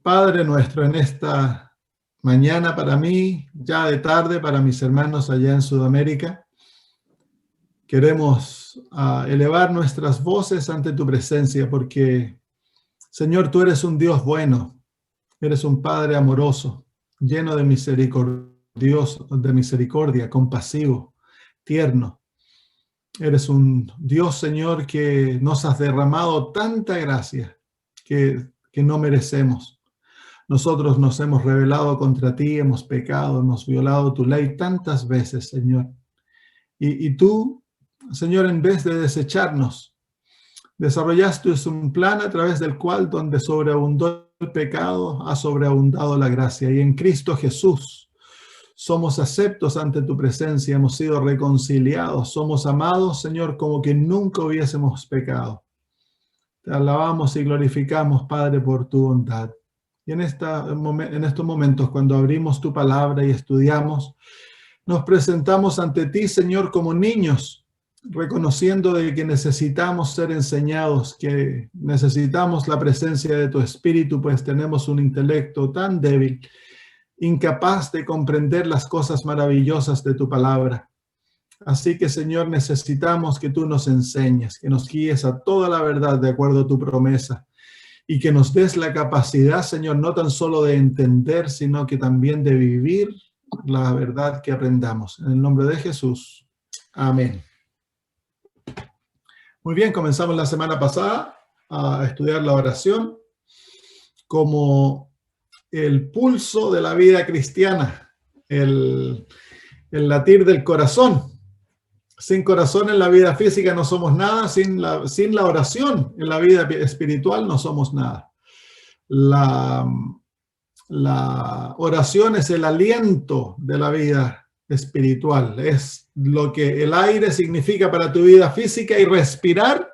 Padre nuestro, en esta mañana para mí, ya de tarde para mis hermanos allá en Sudamérica, queremos elevar nuestras voces ante tu presencia porque, Señor, tú eres un Dios bueno, eres un Padre amoroso, lleno de misericordia, compasivo, tierno. Eres un Dios, Señor, que nos has derramado tanta gracia que no merecemos. Nosotros nos hemos rebelado contra ti, hemos pecado, hemos violado tu ley tantas veces, Señor. Y tú, Señor, en vez de desecharnos, desarrollaste un plan a través del cual, donde sobreabundó el pecado, ha sobreabundado la gracia. Y en Cristo Jesús somos aceptos ante tu presencia, hemos sido reconciliados, somos amados, Señor, como que nunca hubiésemos pecado. Te alabamos y glorificamos, Padre, por tu bondad. Y en estos momentos, cuando abrimos tu palabra y estudiamos, nos presentamos ante ti, Señor, como niños, reconociendo de que necesitamos ser enseñados, que necesitamos la presencia de tu Espíritu, pues tenemos un intelecto tan débil, incapaz de comprender las cosas maravillosas de tu palabra. Así que, Señor, necesitamos que tú nos enseñes, que nos guíes a toda la verdad de acuerdo a tu promesa y que nos des la capacidad, Señor, no tan solo de entender, sino que también de vivir la verdad que aprendamos. En el nombre de Jesús. Amén. Muy bien, comenzamos la semana pasada a estudiar la oración como el pulso de la vida cristiana, el latir del corazón. Sin corazón en la vida física no somos nada, sin la oración en la vida espiritual no somos nada. La oración es el aliento de la vida espiritual, es lo que el aire significa para tu vida física, y respirar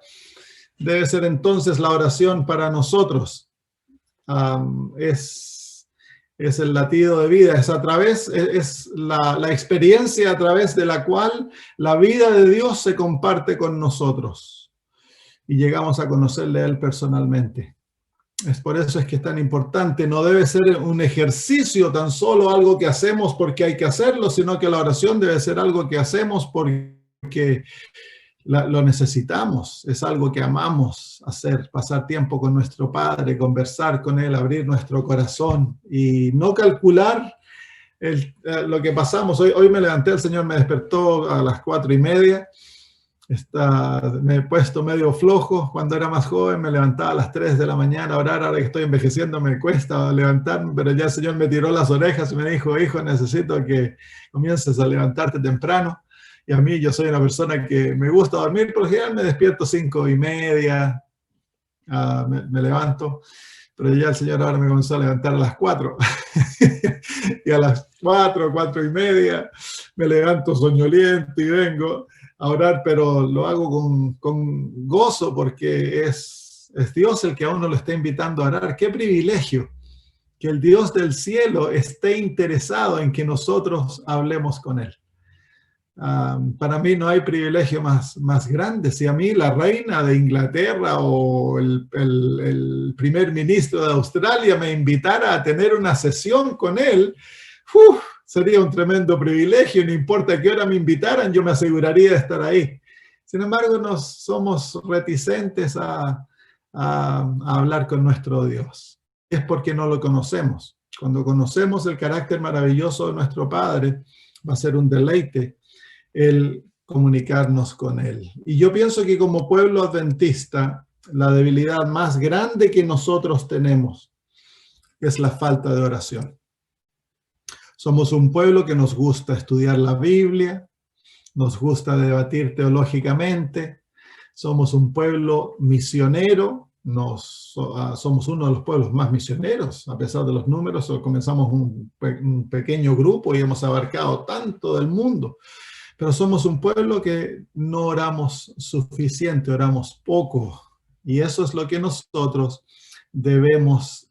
debe ser entonces la oración para nosotros. Es el latido de vida, es la experiencia a través de la cual la vida de Dios se comparte con nosotros y llegamos a conocerle a Él personalmente. Es por eso es que es tan importante, no debe ser un ejercicio tan solo, algo que hacemos porque hay que hacerlo, sino que la oración debe ser algo que hacemos porque lo necesitamos, es algo que amamos hacer, pasar tiempo con nuestro Padre, conversar con Él, abrir nuestro corazón y no calcular lo que pasamos. Hoy me levanté, el Señor me despertó a las 4:30, me he puesto medio flojo. Cuando era más joven me levantaba a las 3 de la mañana a orar. Ahora que estoy envejeciendo me cuesta levantarme, pero ya el Señor me tiró las orejas y me dijo: hijo, necesito que comiences a levantarte temprano. Y a mí, yo soy una persona que me gusta dormir, por lo general me despierto 5:30, me levanto, pero ya el Señor ahora me comenzó a levantar a las 4. Y a las 4:30, me levanto soñoliento y vengo a orar, pero lo hago con gozo porque es Dios el que a uno lo está invitando a orar. ¡Qué privilegio! Que el Dios del cielo esté interesado en que nosotros hablemos con Él. Para mí no hay privilegio más grande. Si a mí la reina de Inglaterra o el primer ministro de Australia me invitara a tener una sesión con él, sería un tremendo privilegio. No importa qué hora me invitaran, yo me aseguraría de estar ahí. Sin embargo, somos reticentes a hablar con nuestro Dios. Es porque no lo conocemos. Cuando conocemos el carácter maravilloso de nuestro Padre, va a ser un deleite el comunicarnos con Él. Y yo pienso que como pueblo adventista, la debilidad más grande que nosotros tenemos es la falta de oración. Somos un pueblo que nos gusta estudiar la Biblia, nos gusta debatir teológicamente, somos un pueblo misionero, somos uno de los pueblos más misioneros, a pesar de los números. Comenzamos un pequeño grupo y hemos abarcado tanto del mundo. Pero somos un pueblo que no oramos suficiente, oramos poco. Y eso es lo que nosotros debemos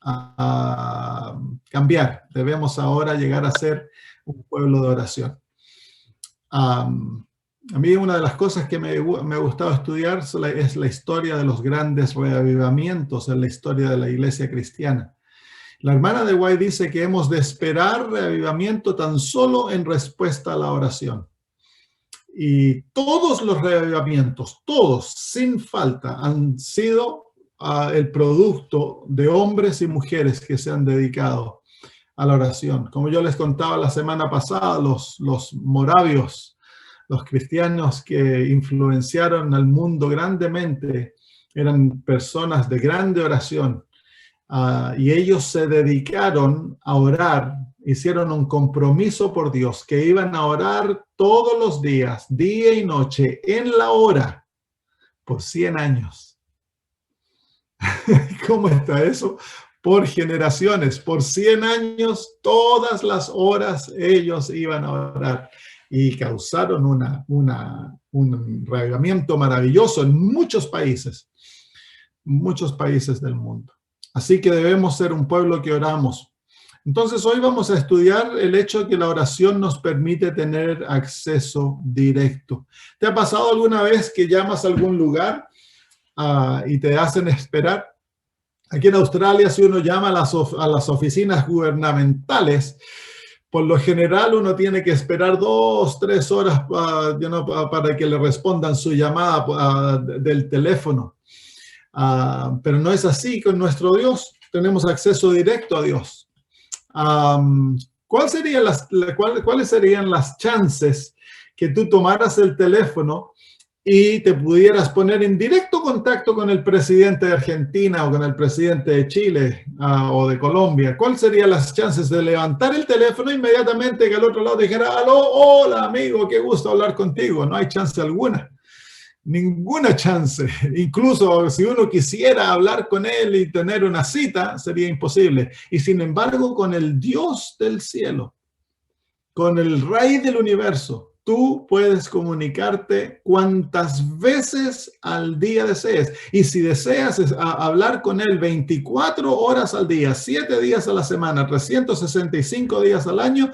cambiar. Debemos ahora llegar a ser un pueblo de oración. A mí una de las cosas que me ha gustado estudiar es la historia de los grandes reavivamientos en la historia de la iglesia cristiana. La hermana de White dice que hemos de esperar reavivamiento tan solo en respuesta a la oración. Y todos los reavivamientos, todos, sin falta, han sido el producto de hombres y mujeres que se han dedicado a la oración. Como yo les contaba la semana pasada, los moravios, los cristianos que influenciaron al mundo grandemente, eran personas de grande oración. Y ellos se dedicaron a orar, hicieron un compromiso por Dios, que iban a orar todos los días, día y noche, en la hora, por 100 años. ¿Cómo está eso? Por generaciones, por 100 años, todas las horas ellos iban a orar y causaron un reavivamiento maravilloso en muchos países del mundo. Así que debemos ser un pueblo que oramos. Entonces hoy vamos a estudiar el hecho de que la oración nos permite tener acceso directo. ¿Te ha pasado alguna vez que llamas a algún lugar y te hacen esperar? Aquí en Australia, si uno llama a las oficinas gubernamentales, por lo general uno tiene que esperar 2, 3 horas para que le respondan su llamada del teléfono. Pero no es así con nuestro Dios. Tenemos acceso directo a Dios. ¿Cuáles serían las chances que tú tomaras el teléfono y te pudieras poner en directo contacto con el presidente de Argentina o con el presidente de Chile o de Colombia? ¿Cuáles serían las chances de levantar el teléfono inmediatamente que al otro lado dijera, aló, hola amigo, qué gusto hablar contigo? No hay chance alguna. Ninguna chance. Incluso si uno quisiera hablar con él y tener una cita, sería imposible. Y sin embargo, con el Dios del cielo, con el Rey del universo, tú puedes comunicarte cuantas veces al día desees. Y si deseas hablar con él 24 horas al día, 7 días a la semana, 365 días al año,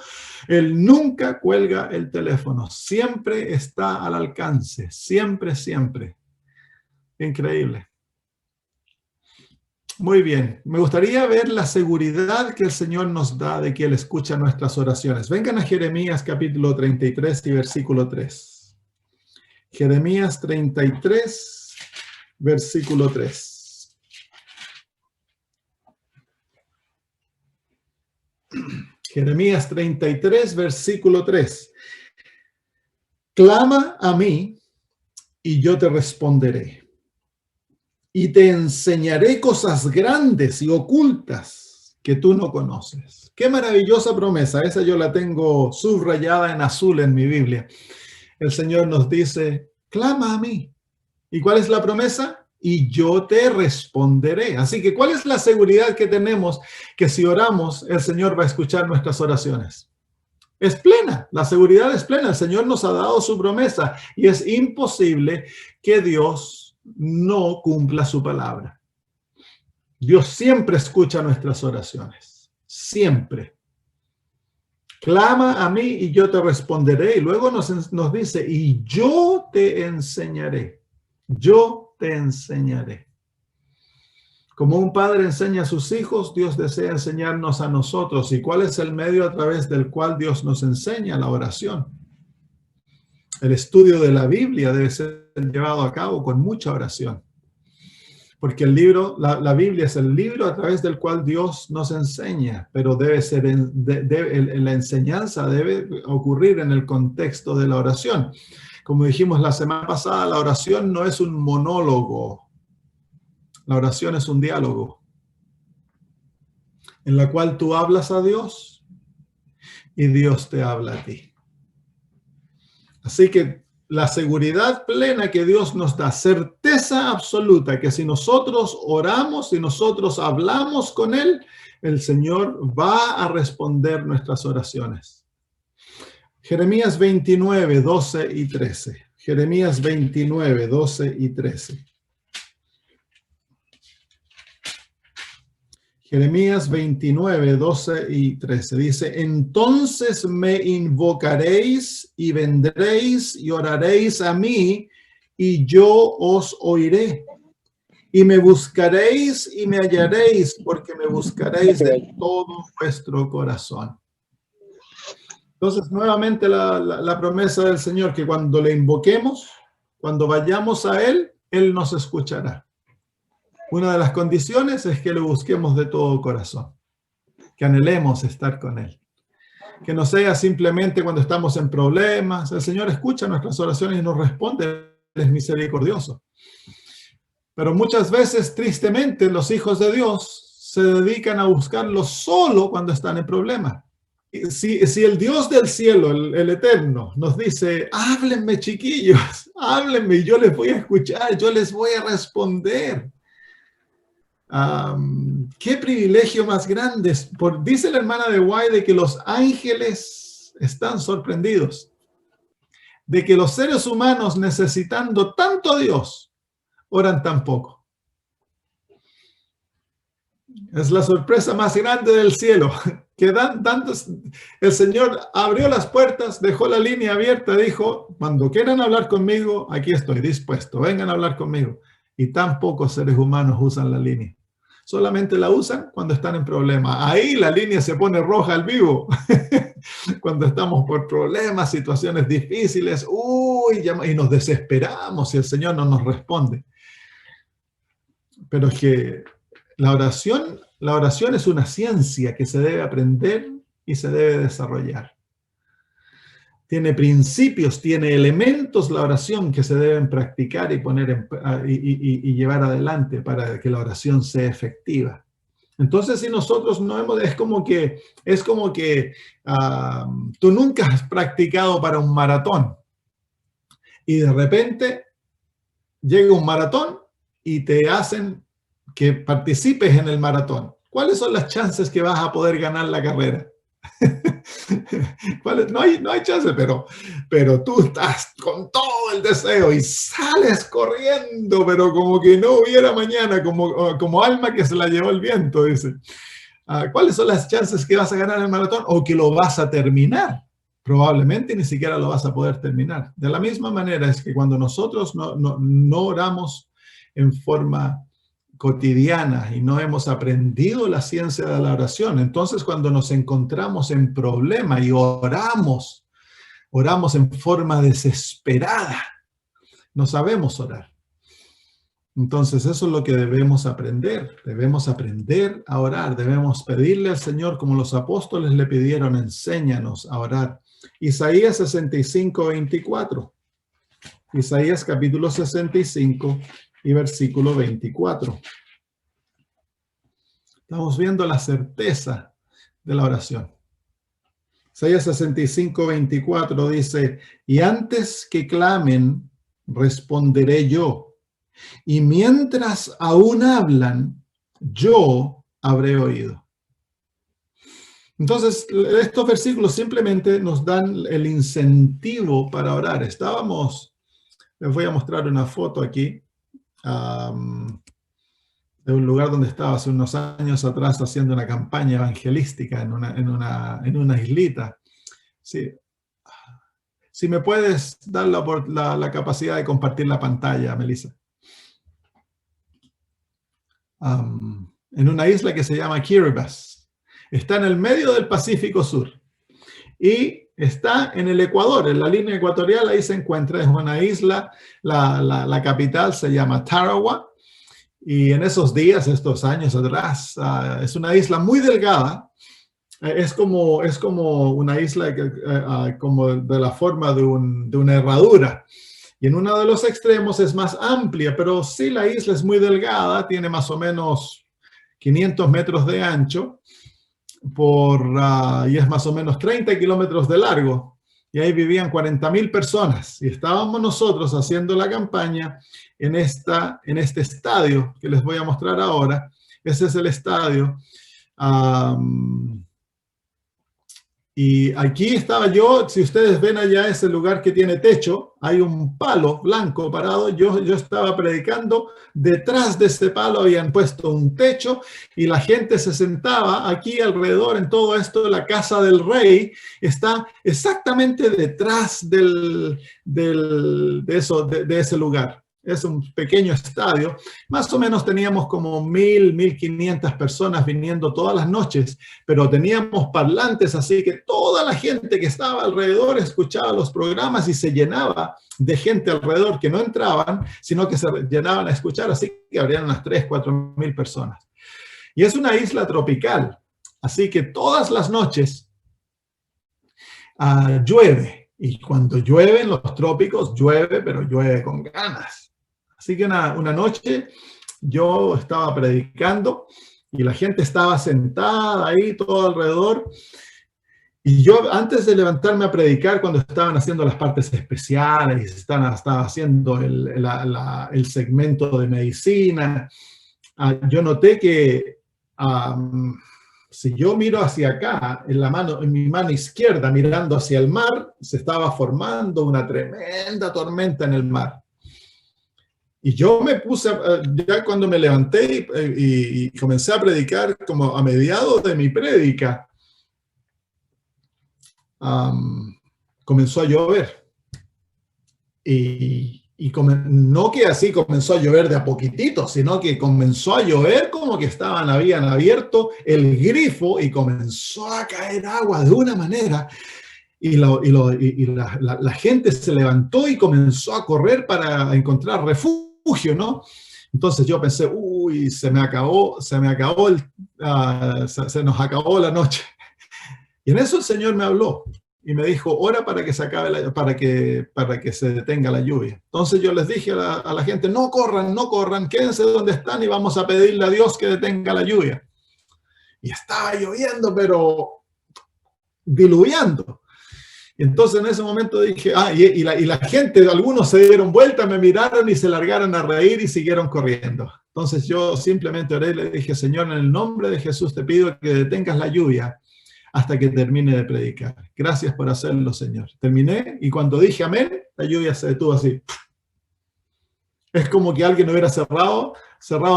él nunca cuelga el teléfono. Siempre está al alcance. Siempre, siempre. Increíble. Muy bien. Me gustaría ver la seguridad que el Señor nos da de que Él escucha nuestras oraciones. Vengan a Jeremías capítulo 33 y versículo 3. Jeremías 33, versículo 3. Jeremías 33, versículo 3. Clama a mí y yo te responderé. Y te enseñaré cosas grandes y ocultas que tú no conoces. Qué maravillosa promesa. Esa yo la tengo subrayada en azul en mi Biblia. El Señor nos dice, clama a mí. ¿Y cuál es la promesa? Y yo te responderé. Así que, ¿cuál es la seguridad que tenemos que si oramos, el Señor va a escuchar nuestras oraciones? Es plena, la seguridad es plena. El Señor nos ha dado su promesa y es imposible que Dios no cumpla su palabra. Dios siempre escucha nuestras oraciones, siempre. Clama a mí y yo te responderé. Y luego nos dice, y yo te enseñaré. Yo te enseñaré. Como un padre enseña a sus hijos, Dios desea enseñarnos a nosotros. ¿Y cuál es el medio a través del cual Dios nos enseña? La oración. El estudio de la Biblia debe ser llevado a cabo con mucha oración. Porque el libro, la Biblia es el libro a través del cual Dios nos enseña, pero debe ser la enseñanza debe ocurrir en el contexto de la oración. Como dijimos la semana pasada, la oración no es un monólogo. La oración es un diálogo en la cual tú hablas a Dios y Dios te habla a ti. Así que la seguridad plena que Dios nos da, certeza absoluta que si nosotros oramos, si nosotros hablamos con Él, el Señor va a responder nuestras oraciones. Jeremías 29, 12 y 13. Jeremías 29, 12 y 13. Jeremías 29, 12 y 13 dice, entonces me invocaréis y vendréis y oraréis a mí y yo os oiré. Y me buscaréis y me hallaréis, porque me buscaréis de todo vuestro corazón. Entonces, nuevamente la promesa del Señor, que cuando le invoquemos, cuando vayamos a Él, Él nos escuchará. Una de las condiciones es que le busquemos de todo corazón, que anhelemos estar con Él. Que no sea simplemente cuando estamos en problemas. El Señor escucha nuestras oraciones y nos responde, Él es misericordioso. Pero muchas veces, tristemente, los hijos de Dios se dedican a buscarlo solo cuando están en problemas. Si el Dios del cielo, el Eterno, nos dice, háblenme chiquillos, háblenme y yo les voy a escuchar, yo les voy a responder. Qué privilegio más grande. Dice la hermana de White de que los ángeles están sorprendidos, de que los seres humanos, necesitando tanto a Dios, oran tan poco. Es la sorpresa más grande del cielo, que dan tantos. El Señor abrió las puertas, dejó la línea abierta, dijo, cuando quieran hablar conmigo, aquí estoy dispuesto, vengan a hablar conmigo. Y tan pocos seres humanos usan la línea. Solamente la usan cuando están en problemas. Ahí la línea se pone roja al vivo. Cuando estamos por problemas, situaciones difíciles, y nos desesperamos si el Señor no nos responde. Pero es que la oración es una ciencia que se debe aprender y se debe desarrollar. Tiene principios, tiene elementos la oración que se deben practicar y poner y llevar adelante para que la oración sea efectiva. Entonces, si nosotros no hemos, es como que tú nunca has practicado para un maratón y de repente llega un maratón y te hacen que participes en el maratón. ¿Cuáles son las chances que vas a poder ganar la carrera? No hay chance, pero tú estás con todo el deseo y sales corriendo, pero como que no hubiera mañana, como alma que se la llevó el viento, dice. ¿Cuáles son las chances que vas a ganar el maratón o que lo vas a terminar? Probablemente ni siquiera lo vas a poder terminar. De la misma manera es que cuando nosotros no oramos en forma cotidiana y no hemos aprendido la ciencia de la oración, entonces cuando nos encontramos en problema y oramos en forma desesperada, no sabemos orar. Entonces eso es lo que debemos aprender a orar, debemos pedirle al Señor como los apóstoles le pidieron, enséñanos a orar. Isaías 65, 24. Isaías capítulo 65 y versículo 24. Estamos viendo la certeza de la oración. Isaías 65, 24 dice, y antes que clamen, responderé yo, y mientras aún hablan, yo habré oído. Entonces, estos versículos simplemente nos dan el incentivo para orar. Les voy a mostrar una foto aquí de un lugar donde estaba hace unos años atrás haciendo una campaña evangelística en una islita. Sí. Si me puedes dar la capacidad de compartir la pantalla, Melissa. En una isla que se llama Kiribati. Está en el medio del Pacífico Sur. Y está en el Ecuador, en la línea ecuatorial, ahí se encuentra. Es una isla, la capital se llama Tarawa. Y en esos días, estos años atrás, es una isla muy delgada. Es como una isla como de la forma de una herradura. Y en uno de los extremos es más amplia, pero sí la isla es muy delgada, tiene más o menos 500 metros de ancho y es más o menos 30 kilómetros de largo. Y ahí vivían 40.000 personas. Y estábamos nosotros haciendo la campaña en este estadio que les voy a mostrar ahora. Ese es el estadio. Y aquí estaba yo, si ustedes ven allá ese lugar que tiene techo, hay un palo blanco parado, yo estaba predicando, detrás de ese palo habían puesto un techo y la gente se sentaba aquí alrededor en todo esto. La casa del rey está exactamente detrás de ese lugar. es un pequeño estadio. Más o menos teníamos como 1.500 personas viniendo todas las noches, pero teníamos parlantes, así que toda la gente que estaba alrededor escuchaba los programas y se llenaba de gente alrededor que no entraban, sino que se llenaban a escuchar, así que habrían unas 3.000 a 4.000 personas. Y es una isla tropical, así que todas las noches llueve. Y cuando llueve en los trópicos, llueve, pero llueve con ganas. Así que una noche yo estaba predicando y la gente estaba sentada ahí todo alrededor. Y yo, antes de levantarme a predicar, cuando estaban haciendo las partes especiales, estaba haciendo el segmento de medicina, yo noté que si yo miro hacia acá, en mi mano izquierda, mirando hacia el mar, se estaba formando una tremenda tormenta en el mar. Y yo me puse, ya cuando me levanté y comencé a predicar, como a mediados de mi prédica, comenzó a llover. No que así comenzó a llover de a poquitito, sino que comenzó a llover como que habían abierto el grifo y comenzó a caer agua de una manera. Y la gente se levantó y comenzó a correr para encontrar refugio, ¿no? Entonces yo pensé, uy, se nos acabó la noche. Y en eso el Señor me habló y me dijo, ora para que se acabe para que se detenga la lluvia. Entonces yo les dije a la gente, no corran, quédense donde están y vamos a pedirle a Dios que detenga la lluvia. Y estaba lloviendo, pero diluviando. Y entonces en ese momento dije, y la gente, algunos se dieron vuelta, me miraron y se largaron a reír y siguieron corriendo. Entonces yo simplemente oré y le dije, Señor, en el nombre de Jesús te pido que detengas la lluvia hasta que termine de predicar. Gracias por hacerlo, Señor. Terminé y cuando dije amén, la lluvia se detuvo así. Es como que alguien hubiera cerrado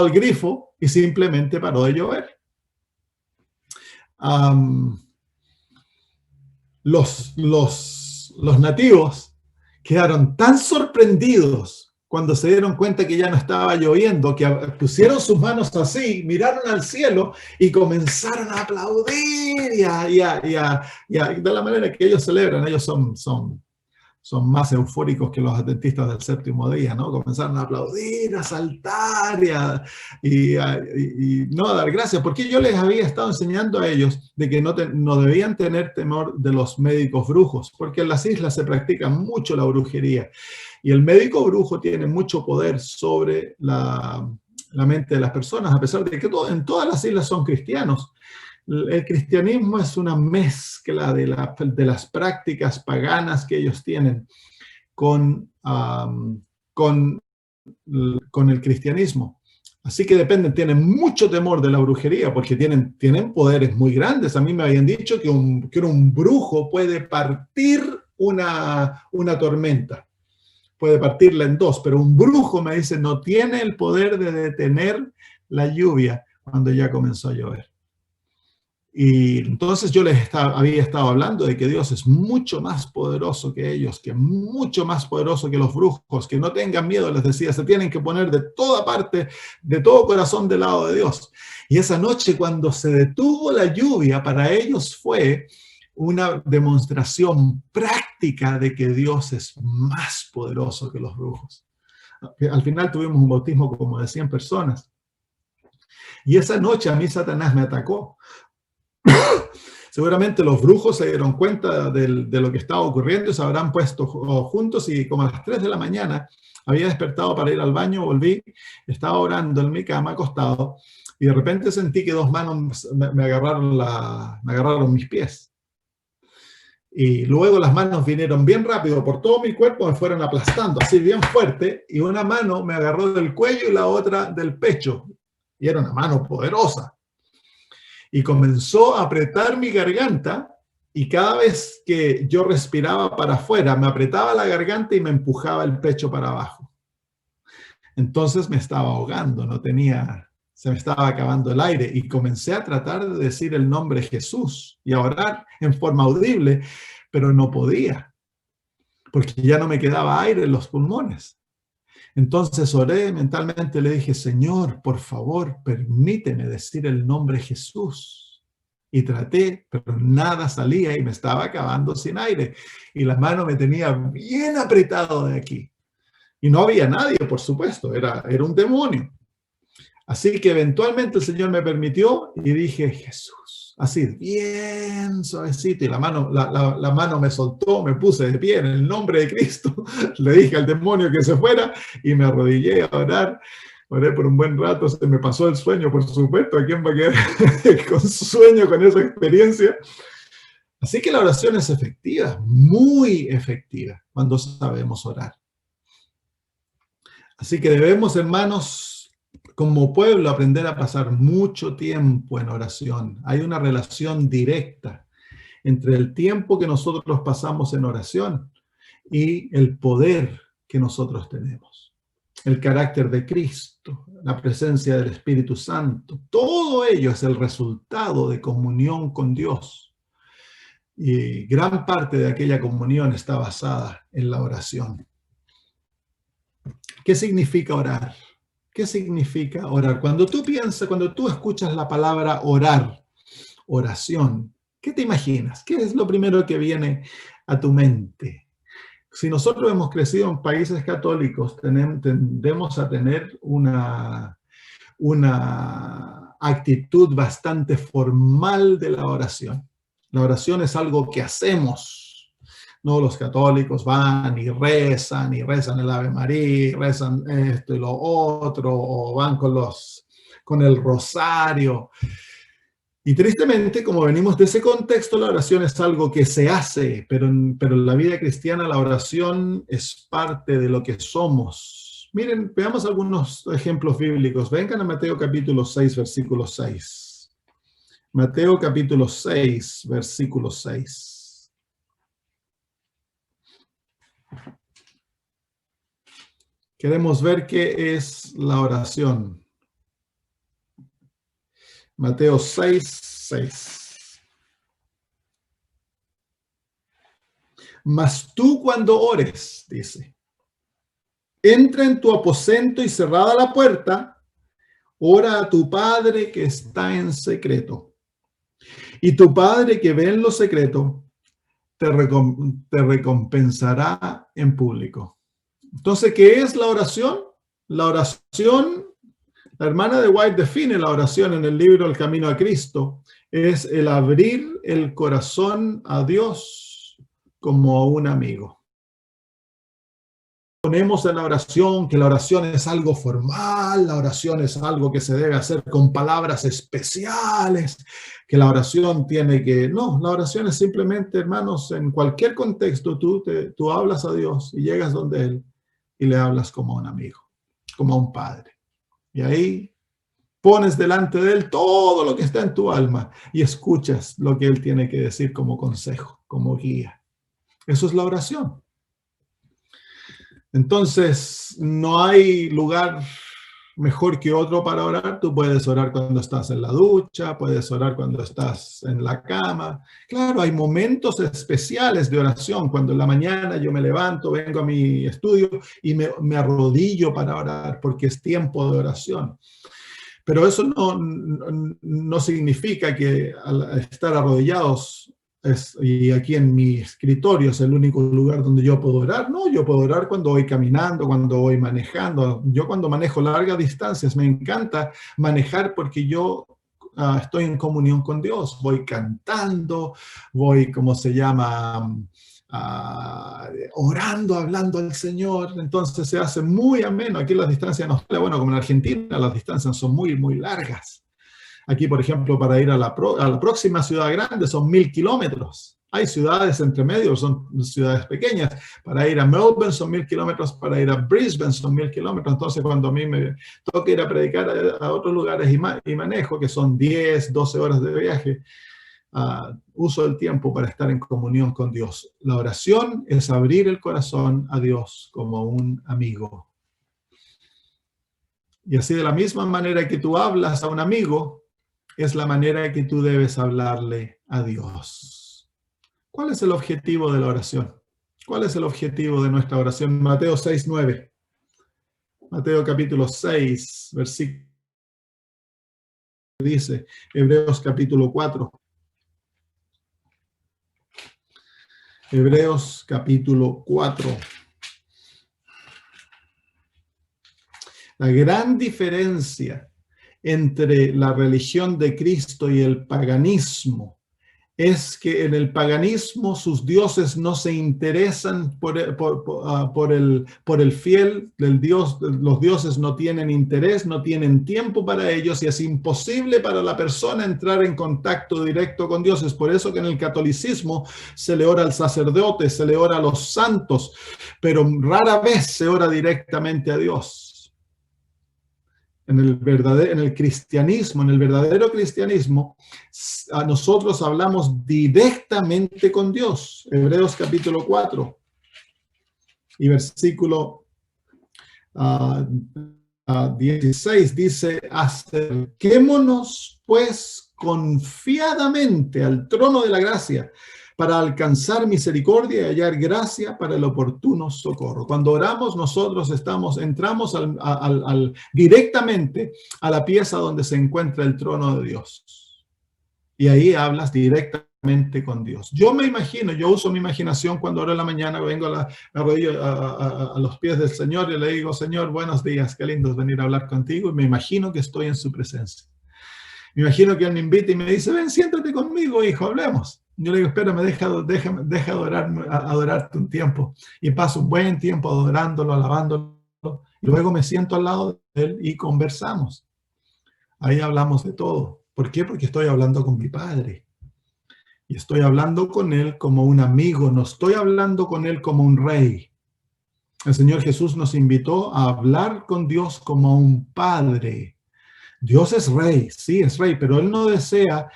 el grifo y simplemente paró de llover. Los nativos quedaron tan sorprendidos cuando se dieron cuenta que ya no estaba lloviendo, que pusieron sus manos así, miraron al cielo y comenzaron a aplaudir de la manera que ellos celebran. Ellos son más eufóricos que los adventistas del séptimo día, ¿no? Comenzaron a aplaudir, a saltar y no a dar gracias, porque yo les había estado enseñando a ellos de que no debían tener temor de los médicos brujos, porque en las islas se practica mucho la brujería. Y el médico brujo tiene mucho poder sobre la mente de las personas, a pesar de que en todas las islas son cristianos. El cristianismo es una mezcla de las prácticas paganas que ellos tienen con el cristianismo. Así que tienen mucho temor de la brujería porque tienen poderes muy grandes. A mí me habían dicho que un brujo puede partir una tormenta. Puede partirla en dos, pero un brujo, me dice, no tiene el poder de detener la lluvia cuando ya comenzó a llover. Y entonces yo había estado hablando de que Dios es mucho más poderoso que ellos, que mucho más poderoso que los brujos, que no tengan miedo, les decía, se tienen que poner de toda parte, de todo corazón del lado de Dios. Y esa noche cuando se detuvo la lluvia, para ellos fue una demostración práctica de que Dios es más poderoso que los brujos. Al final tuvimos un bautismo como de 100 personas. Y esa noche a mí Satanás me atacó. Seguramente los brujos se dieron cuenta de lo que estaba ocurriendo y se habrán puesto juntos y como a las 3 de la mañana había despertado para ir al baño, volví, estaba orando en mi cama acostado y de repente sentí que dos manos me agarraron mis pies. Y luego las manos vinieron bien rápido por todo mi cuerpo, me fueron aplastando así bien fuerte y una mano me agarró del cuello y la otra del pecho. Y era una mano poderosa. Y comenzó a apretar mi garganta y cada vez que yo respiraba para afuera, me apretaba la garganta y me empujaba el pecho para abajo. Entonces me estaba ahogando, se me estaba acabando el aire y comencé a tratar de decir el nombre Jesús y a orar en forma audible, pero no podía, porque ya no me quedaba aire en los pulmones. Entonces oré mentalmente, le dije, Señor, por favor, permíteme decir el nombre Jesús. Y traté, pero nada salía y me estaba acabando sin aire. Y la mano me tenía bien apretado de aquí. Y no había nadie, por supuesto, era un demonio. Así que eventualmente el Señor me permitió y dije, Jesús, así bien suavecito. Y la mano me soltó, me puse de pie en el nombre de Cristo. Le dije al demonio que se fuera y me arrodillé a orar. Oré por un buen rato, se me pasó el sueño, por supuesto. ¿A quién va a quedar con sueño con esa experiencia? Así que la oración es efectiva, muy efectiva, cuando sabemos orar. Así que debemos, hermanos, como pueblo, aprender a pasar mucho tiempo en oración. Hay una relación directa entre el tiempo que nosotros pasamos en oración y el poder que nosotros tenemos. El carácter de Cristo, la presencia del Espíritu Santo, todo ello es el resultado de comunión con Dios. Y gran parte de aquella comunión está basada en la oración. ¿Qué significa orar? ¿Qué significa orar? Cuando tú escuchas la palabra orar, oración, ¿qué te imaginas? ¿Qué es lo primero que viene a tu mente? Si nosotros hemos crecido en países católicos, tendemos a tener una actitud bastante formal de la oración. La oración es algo que hacemos. No, los católicos van y rezan el Ave María, y rezan esto y lo otro, o van con el rosario. Y tristemente, como venimos de ese contexto, la oración es algo que se hace, pero en la vida cristiana la oración es parte de lo que somos. Miren, veamos algunos ejemplos bíblicos. Vengan a Mateo capítulo 6, versículo 6. Mateo capítulo 6, versículo 6. Queremos ver qué es la oración. Mateo 6, 6. Mas tú cuando ores, dice, entra en tu aposento y cerrada la puerta, ora a tu Padre que está en secreto. Y tu Padre que ve en lo secreto, te recompensará en público. Entonces, ¿qué es la oración? La oración, la hermana de White define la oración en el libro El Camino a Cristo, es el abrir el corazón a Dios como a un amigo. Ponemos en la oración que la oración es algo formal, la oración es algo que se debe hacer con palabras especiales, que la oración tiene que... No, la oración es simplemente, hermanos, en cualquier contexto, tú hablas a Dios y llegas donde Él y le hablas como a un amigo, como a un padre. Y ahí pones delante de Él todo lo que está en tu alma y escuchas lo que Él tiene que decir como consejo, como guía. Eso es la oración. Entonces, no hay lugar mejor que otro para orar. Tú puedes orar cuando estás en la ducha, puedes orar cuando estás en la cama. Claro, hay momentos especiales de oración. Cuando en la mañana yo me levanto, vengo a mi estudio y me arrodillo para orar porque es tiempo de oración. Pero eso no significa que al estar arrodillados y aquí en mi escritorio es el único lugar donde yo puedo orar. No, yo puedo orar cuando voy caminando, cuando voy manejando. Yo cuando manejo largas distancias me encanta manejar porque yo estoy en comunión con Dios. Voy cantando, voy, ¿cómo se llama? Orando, hablando al Señor. Entonces se hace muy ameno. Aquí las distancias no, bueno, como en Argentina las distancias son muy, muy largas. Aquí, por ejemplo, para ir a la próxima ciudad grande son 1000 kilómetros. Hay ciudades entre medio, son ciudades pequeñas. Para ir a Melbourne son 1000 kilómetros, para ir a Brisbane son 1000 kilómetros. Entonces, cuando a mí me toca ir a predicar a otros lugares y manejo, que son 10, 12 horas de viaje, uso el tiempo para estar en comunión con Dios. La oración es abrir el corazón a Dios como un amigo. Y así de la misma manera que tú hablas a un amigo, es la manera que tú debes hablarle a Dios. ¿Cuál es el objetivo de la oración? ¿Cuál es el objetivo de nuestra oración? Mateo 6, 9. Mateo capítulo 6, versículo dice, Hebreos capítulo 4. Hebreos capítulo 4. La gran diferencia entre la religión de Cristo y el paganismo es que en el paganismo sus dioses no se interesan por el fiel del Dios. Los dioses no tienen interés, no tienen tiempo para ellos y es imposible para la persona entrar en contacto directo con Dios. Es por eso que en el catolicismo se le ora al sacerdote, se le ora a los santos, pero rara vez se ora directamente a Dios. En el verdadero cristianismo, a nosotros hablamos directamente con Dios. Hebreos capítulo 4 y versículo 16 dice, acerquémonos pues confiadamente al trono de la gracia para alcanzar misericordia y hallar gracia para el oportuno socorro. Cuando oramos, nosotros entramos directamente a la pieza donde se encuentra el trono de Dios. Y ahí hablas directamente con Dios. Yo me imagino, yo uso mi imaginación cuando oro en la mañana, vengo a los pies del Señor y le digo, Señor, buenos días, qué lindo es venir a hablar contigo, y me imagino que estoy en su presencia. Me imagino que Él me invita y me dice, ven, siéntate conmigo, hijo, hablemos. Yo le digo, espérame, deja adorarte un tiempo. Y paso un buen tiempo adorándolo, alabándolo. Y luego me siento al lado de Él y conversamos. Ahí hablamos de todo. ¿Por qué? Porque estoy hablando con mi Padre. Y estoy hablando con Él como un amigo. No estoy hablando con Él como un rey. El Señor Jesús nos invitó a hablar con Dios como un Padre. Dios es rey, sí, es rey, pero Él no desea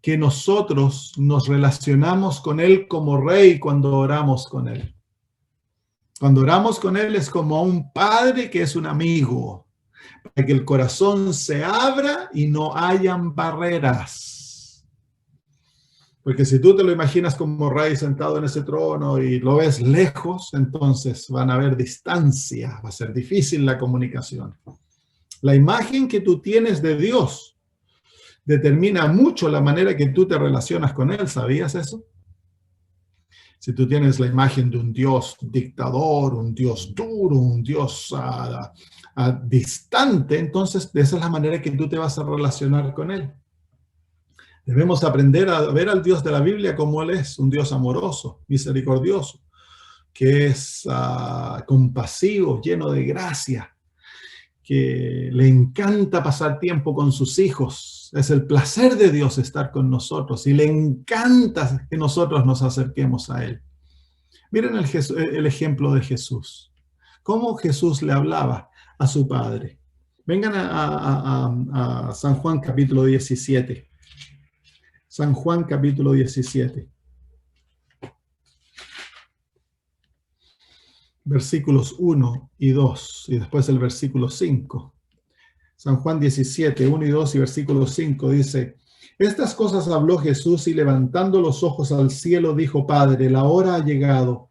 que nosotros nos relacionamos con Él como rey cuando oramos con Él. Cuando oramos con Él es como un padre que es un amigo, para que el corazón se abra y no hayan barreras. Porque si tú te lo imaginas como rey sentado en ese trono y lo ves lejos, entonces van a haber distancia, va a ser difícil la comunicación. La imagen que tú tienes de Dios determina mucho la manera que tú te relacionas con Él. ¿Sabías eso? Si tú tienes la imagen de un Dios dictador, un Dios duro, un Dios distante, entonces esa es la manera que tú te vas a relacionar con Él. Debemos aprender a ver al Dios de la Biblia como Él es, un Dios amoroso, misericordioso, que es compasivo, lleno de gracia, que le encanta pasar tiempo con sus hijos. Es el placer de Dios estar con nosotros y le encanta que nosotros nos acerquemos a Él. Miren el ejemplo de Jesús. Cómo Jesús le hablaba a su Padre. Vengan a San Juan capítulo 17. San Juan capítulo 17. Versículos 1 y 2, y después el versículo 5. San Juan 17, 1 y 2 y versículo 5 dice, estas cosas habló Jesús y levantando los ojos al cielo dijo, Padre, la hora ha llegado.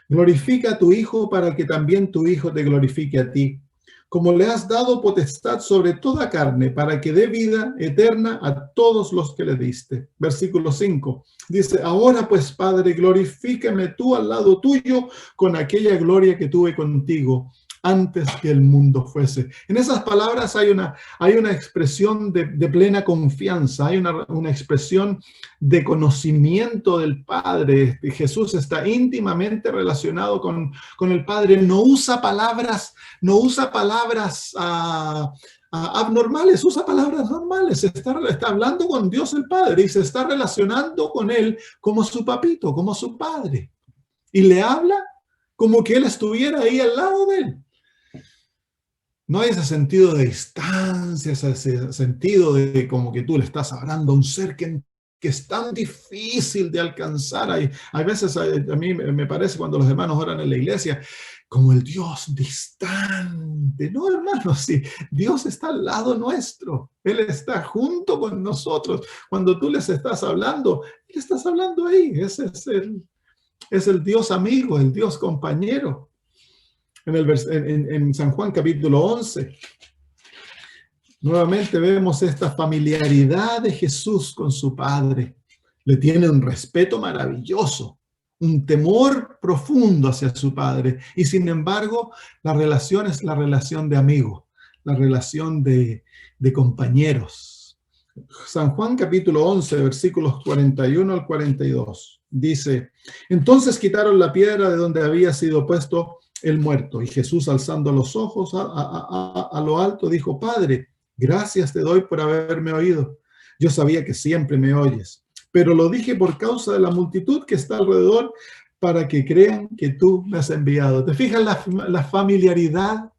Glorifica a tu Hijo para que también tu Hijo te glorifique a ti, como le has dado potestad sobre toda carne, para que dé vida eterna a todos los que le diste. Versículo 5 dice, ahora pues, Padre, glorifícame tú al lado tuyo con aquella gloria que tuve contigo antes que el mundo fuese. En esas palabras hay una expresión de plena confianza, hay una expresión de conocimiento del Padre. Jesús está íntimamente relacionado con el Padre. No usa palabras abnormales, usa palabras normales. Está hablando con Dios el Padre y se está relacionando con Él como su papito, como su Padre. Y le habla como que Él estuviera ahí al lado de Él. No hay ese sentido de distancia, ese sentido de como que tú le estás hablando a un ser que es tan difícil de alcanzar. Hay veces, a mí me parece cuando los hermanos oran en la iglesia, como el Dios distante. No, hermanos, sí, Dios está al lado nuestro. Él está junto con nosotros. Cuando tú les estás hablando, le estás hablando ahí. Ese es el Dios amigo, el Dios compañero. En San Juan capítulo 11, nuevamente vemos esta familiaridad de Jesús con su Padre. Le tiene un respeto maravilloso, un temor profundo hacia su Padre. Y sin embargo, la relación es la relación de amigo, la relación de compañeros. San Juan capítulo 11, versículos 41 al 42, dice: entonces quitaron la piedra de donde había sido puesto el muerto, y Jesús, alzando los ojos a lo alto, dijo: Padre, gracias te doy por haberme oído. Yo sabía que siempre me oyes, pero lo dije por causa de la multitud que está alrededor, para que crean que tú me has enviado. ¿Te fijas la familiaridad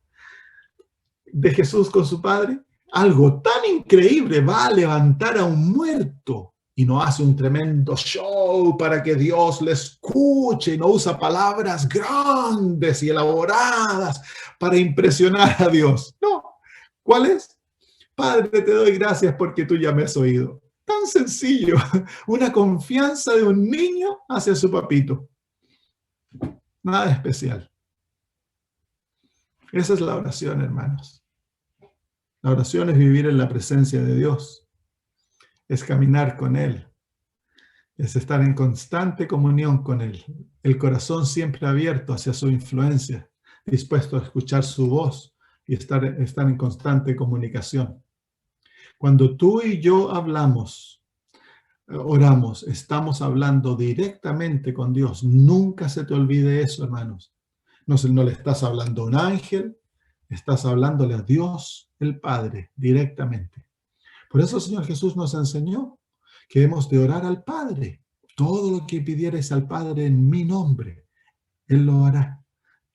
de Jesús con su Padre? Algo tan increíble, va a levantar a un muerto y no hace un tremendo show para que Dios le escuche, y no usa palabras grandes y elaboradas para impresionar a Dios. No. ¿Cuál es? Padre, te doy gracias porque tú ya me has oído. Tan sencillo, una confianza de un niño hacia su papito. Nada especial. Esa es la oración, hermanos. La oración es vivir en la presencia de Dios, es caminar con Él, es estar en constante comunión con Él, el corazón siempre abierto hacia su influencia, dispuesto a escuchar su voz y estar en constante comunicación. Cuando tú y yo hablamos, oramos, estamos hablando directamente con Dios. Nunca se te olvide eso, hermanos. No le estás hablando a un ángel, estás hablándole a Dios, el Padre, directamente. Por eso el Señor Jesús nos enseñó que hemos de orar al Padre. Todo lo que pidierais al Padre en mi nombre, Él lo hará.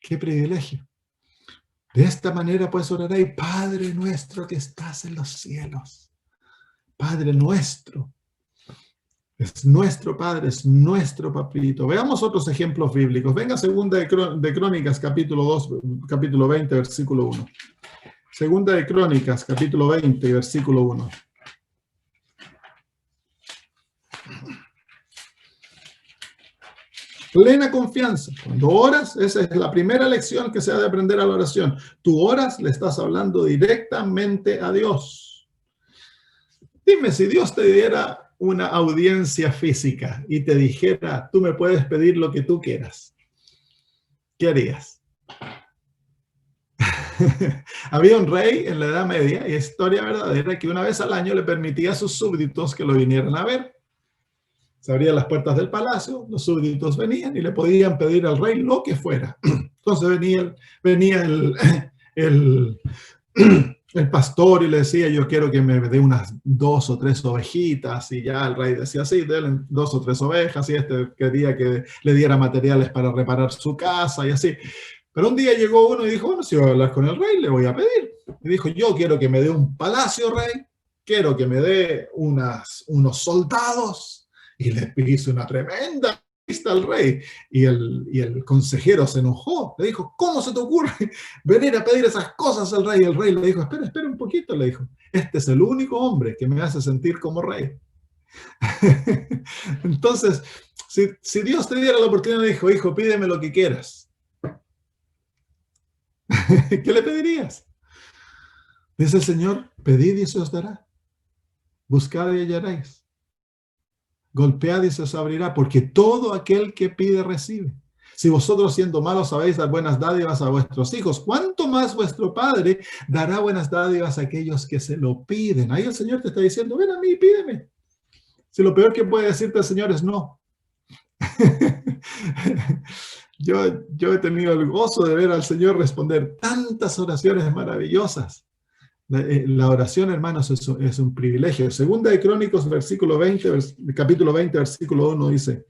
¡Qué privilegio! De esta manera pues oraréis: Padre nuestro que estás en los cielos. Padre nuestro. Es nuestro Padre, es nuestro papito. Veamos otros ejemplos bíblicos. Venga, segunda de Crónicas, capítulo 2, capítulo 20, versículo 1. Segunda de Crónicas, capítulo 20, versículo 1. Plena confianza. Cuando oras, esa es la primera lección que se ha de aprender a la oración. Tú oras, le estás hablando directamente a Dios. Dime, si Dios te diera una audiencia física y te dijera: tú me puedes pedir lo que tú quieras, ¿qué harías? Había un rey en la Edad Media, y historia verdadera, que una vez al año le permitía a sus súbditos que lo vinieran a ver. Se abrían las puertas del palacio, los súbditos venían y le podían pedir al rey lo que fuera. Entonces venía el pastor y le decía: yo quiero que me dé unas 2 o 3 ovejitas, y ya el rey decía: sí, denle 2 o 3 ovejas, y quería que le diera materiales para reparar su casa y así. Pero un día llegó uno y dijo: bueno, si voy a hablar con el rey, le voy a pedir. Y dijo: yo quiero que me dé un palacio, rey, quiero que me dé unos soldados. Y le hizo una tremenda lista al rey. Y el consejero se enojó. Le dijo: ¿cómo se te ocurre venir a pedir esas cosas al rey? Y el rey le dijo: espera un poquito, le dijo. Este es el único hombre que me hace sentir como rey. Entonces, si Dios te diera la oportunidad, le dijo: hijo, pídeme lo que quieras. ¿Qué le pedirías? Dice el Señor: pedid y se os dará. Buscad y hallaréis. Golpead y se os abrirá, porque todo aquel que pide recibe. Si vosotros, siendo malos, sabéis dar buenas dádivas a vuestros hijos, ¿cuánto más vuestro Padre dará buenas dádivas a aquellos que se lo piden? Ahí el Señor te está diciendo: ven a mí, pídeme. Si lo peor que puede decirte el Señor es no. Yo he tenido el gozo de ver al Señor responder tantas oraciones maravillosas. La oración, hermanos, es un privilegio. Segunda de Crónicas, capítulo 20, versículo 1 dice: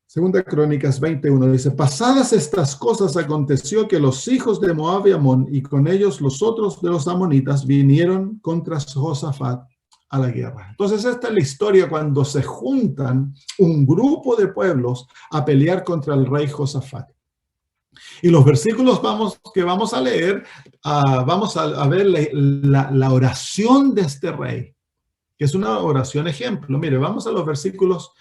Segunda Crónicas 21 dice: pasadas estas cosas, aconteció que los hijos de Moab y Amón, y con ellos los otros de los amonitas, vinieron contra Josafat a la guerra. Entonces, esta es la historia cuando se juntan un grupo de pueblos a pelear contra el rey Josafat. Y los versículos que vamos a leer, vamos a ver la oración de este rey, que es una oración ejemplo. Mire, vamos a los versículos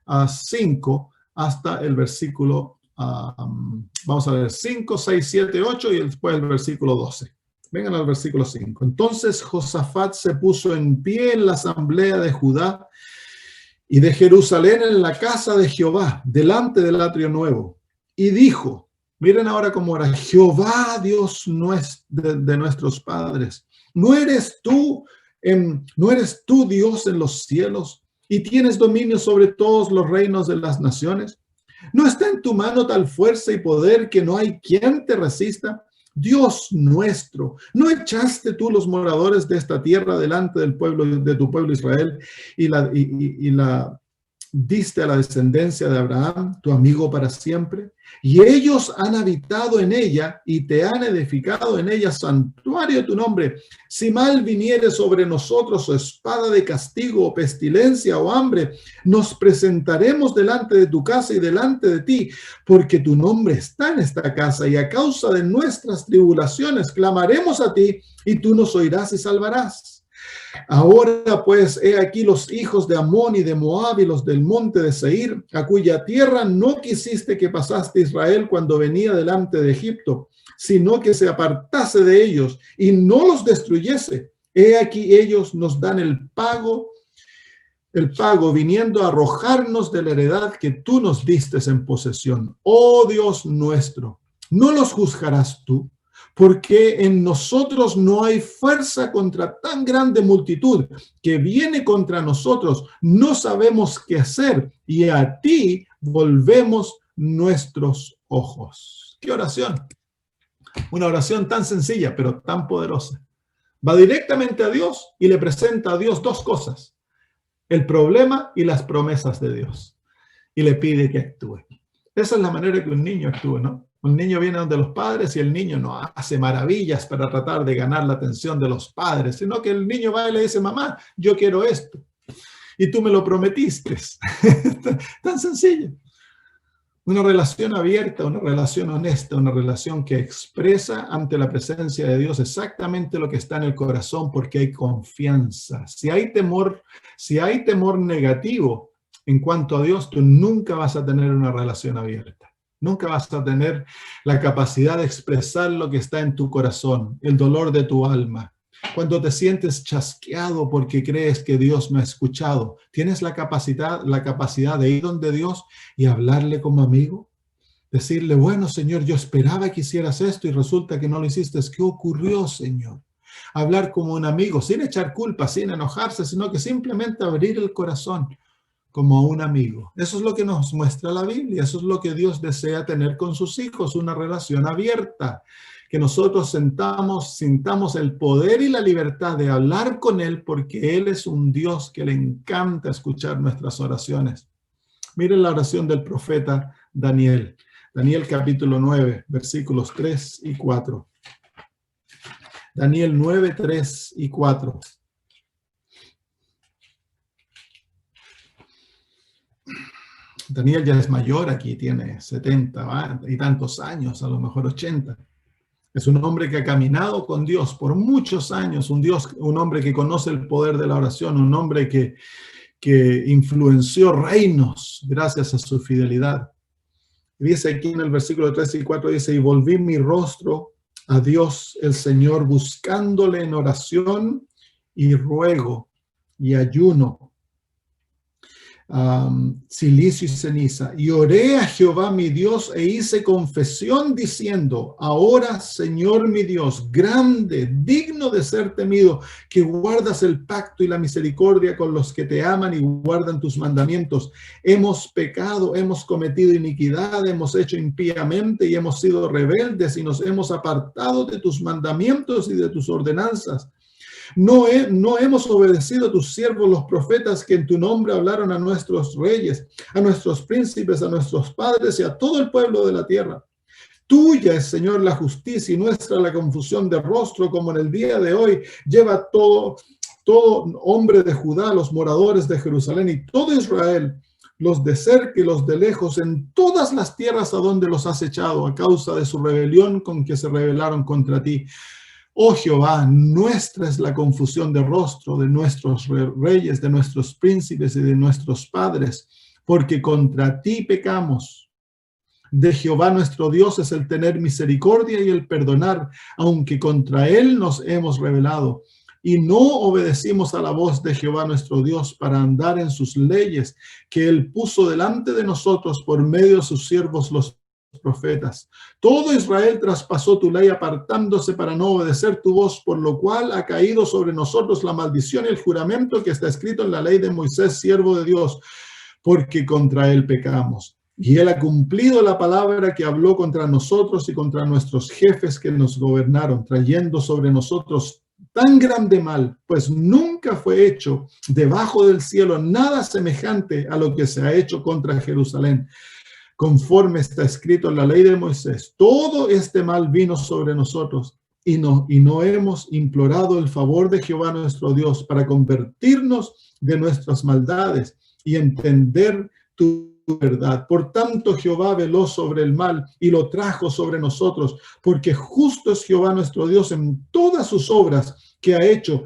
5 hasta el versículo vamos a ver 5, 6, 7, 8 y después el versículo 12. Vengan al versículo 5. Entonces Josafat se puso en pie en la asamblea de Judá y de Jerusalén en la casa de Jehová, delante del atrio nuevo, y dijo, miren ahora cómo era, Jehová, Dios de nuestros padres, ¿no eres tú Dios en los cielos y tienes dominio sobre todos los reinos de las naciones? ¿No está en tu mano tal fuerza y poder que no hay quien te resista? Dios nuestro, ¿no echaste tú los moradores de esta tierra delante del pueblo de tu pueblo Israel y la diste a la descendencia de Abraham, tu amigo para siempre? Y ellos han habitado en ella y te han edificado en ella santuario de tu nombre. Si mal viniere sobre nosotros o espada de castigo o pestilencia o hambre, nos presentaremos delante de tu casa y delante de ti, porque tu nombre está en esta casa y a causa de nuestras tribulaciones clamaremos a ti y tú nos oirás y salvarás. Ahora pues, he aquí los hijos de Amón y de Moab y los del monte de Seir, a cuya tierra no quisiste que pasase Israel cuando venía delante de Egipto, sino que se apartase de ellos y no los destruyese. He aquí ellos nos dan el pago viniendo a arrojarnos de la heredad que tú nos diste en posesión. Oh Dios nuestro, ¿no los juzgarás tú? Porque en nosotros no hay fuerza contra tan grande multitud que viene contra nosotros. No sabemos qué hacer y a ti volvemos nuestros ojos. ¿Qué oración? Una oración tan sencilla, pero tan poderosa. Va directamente a Dios y le presenta a Dios dos cosas: el problema y las promesas de Dios. Y le pide que actúe. Esa es la manera que un niño actúe, ¿no? Un niño viene donde los padres y el niño no hace maravillas para tratar de ganar la atención de los padres, sino que el niño va y le dice, mamá, yo quiero esto. Y tú me lo prometiste. Tan sencillo. Una relación abierta, una relación honesta, una relación que expresa ante la presencia de Dios exactamente lo que está en el corazón porque hay confianza. Si hay temor negativo en cuanto a Dios, tú nunca vas a tener una relación abierta. Nunca vas a tener la capacidad de expresar lo que está en tu corazón, el dolor de tu alma. Cuando te sientes chasqueado porque crees que Dios no ha escuchado, ¿tienes la capacidad de ir donde Dios y hablarle como amigo? Decirle, bueno, Señor, yo esperaba que hicieras esto y resulta que no lo hiciste. ¿Qué ocurrió, Señor? Hablar como un amigo, sin echar culpa, sin enojarse, sino que simplemente abrir el corazón como un amigo. Eso es lo que nos muestra la Biblia, eso es lo que Dios desea tener con sus hijos, una relación abierta, que nosotros sintamos el poder y la libertad de hablar con Él, porque Él es un Dios que le encanta escuchar nuestras oraciones. Miren la oración del profeta Daniel. Daniel capítulo 9, versículos 3 y 4. Daniel 9, 3 y 4. Daniel ya es mayor aquí, tiene 70 y tantos años, a lo mejor 80. Es un hombre que ha caminado con Dios por muchos años, un hombre que conoce el poder de la oración, un hombre que influenció reinos gracias a su fidelidad. Y dice aquí en el versículo 3 y 4, dice, y volví mi rostro a Dios el Señor, buscándole en oración y ruego y ayuno, silicio y ceniza, y oré a Jehová mi Dios e hice confesión diciendo, ahora Señor mi Dios, grande, digno de ser temido, que guardas el pacto y la misericordia con los que te aman y guardan tus mandamientos. Hemos pecado, hemos cometido iniquidad, hemos hecho impíamente y hemos sido rebeldes y nos hemos apartado de tus mandamientos y de tus ordenanzas. No hemos obedecido a tus siervos los profetas que en tu nombre hablaron a nuestros reyes, a nuestros príncipes, a nuestros padres y a todo el pueblo de la tierra. Tuya es, Señor, la justicia y nuestra la confusión de rostro, como en el día de hoy lleva todo hombre de Judá, los moradores de Jerusalén y todo Israel, los de cerca y los de lejos, en todas las tierras a donde los has echado a causa de su rebelión con que se rebelaron contra ti. Oh Jehová, nuestra es la confusión de rostro de nuestros reyes, de nuestros príncipes y de nuestros padres, porque contra ti pecamos. de Jehová nuestro Dios es el tener misericordia y el perdonar, aunque contra él nos hemos rebelado. Y no obedecimos a la voz de Jehová nuestro Dios para andar en sus leyes que él puso delante de nosotros por medio de sus siervos los profetas. Todo Israel traspasó tu ley apartándose para no obedecer tu voz, por lo cual ha caído sobre nosotros la maldición y el juramento que está escrito en la ley de Moisés, siervo de Dios, porque contra él pecamos. Y él ha cumplido la palabra que habló contra nosotros y contra nuestros jefes que nos gobernaron, trayendo sobre nosotros tan grande mal, pues nunca fue hecho debajo del cielo nada semejante a lo que se ha hecho contra Jerusalén, conforme está escrito en la ley de Moisés. Todo este mal vino sobre nosotros y no hemos implorado el favor de Jehová nuestro Dios para convertirnos de nuestras maldades y entender tu verdad. Por tanto, Jehová veló sobre el mal y lo trajo sobre nosotros, porque justo es Jehová nuestro Dios en todas sus obras que ha hecho,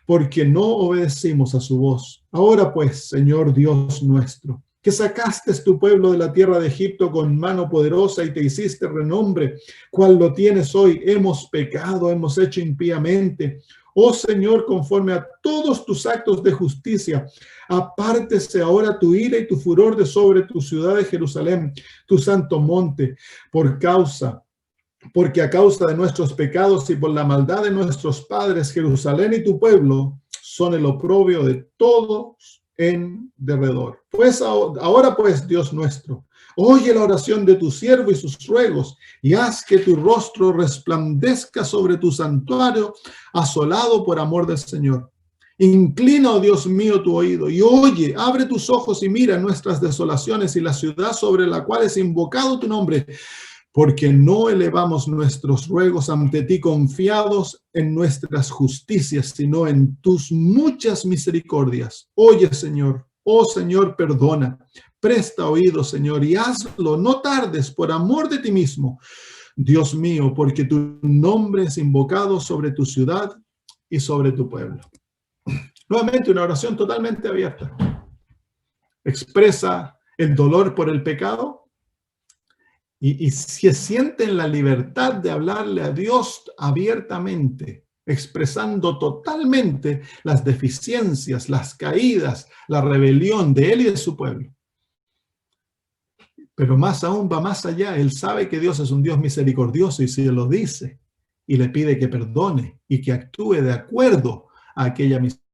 porque no obedecimos a su voz. Ahora pues, Señor Dios nuestro, que sacaste tu pueblo de la tierra de Egipto con mano poderosa y te hiciste renombre, cual lo tienes hoy. Hemos pecado, hemos hecho impíamente. Oh Señor, conforme a todos tus actos de justicia, apártese ahora tu ira y tu furor de sobre tu ciudad de Jerusalén, tu santo monte, porque a causa de nuestros pecados y por la maldad de nuestros padres, Jerusalén y tu pueblo son el oprobio de todos en derredor. Pues ahora pues, Dios nuestro, oye la oración de tu siervo y sus ruegos, y haz que tu rostro resplandezca sobre tu santuario asolado por amor del Señor. Inclina, oh Dios mío, tu oído y oye, abre tus ojos y mira nuestras desolaciones y la ciudad sobre la cual es invocado tu nombre, porque no elevamos nuestros ruegos ante ti confiados en nuestras justicias, sino en tus muchas misericordias. Oye, Señor, oh Señor, perdona. Presta oído, Señor, y hazlo, no tardes, por amor de ti mismo, Dios mío, porque tu nombre es invocado sobre tu ciudad y sobre tu pueblo. Nuevamente, una oración totalmente abierta. Expresa el dolor por el pecado y se siente en la libertad de hablarle a Dios abiertamente, expresando totalmente las deficiencias, las caídas, la rebelión de él y de su pueblo. Pero más aún va más allá. Él sabe que Dios es un Dios misericordioso y si lo dice y le pide que perdone y que actúe de acuerdo a aquella misericordia,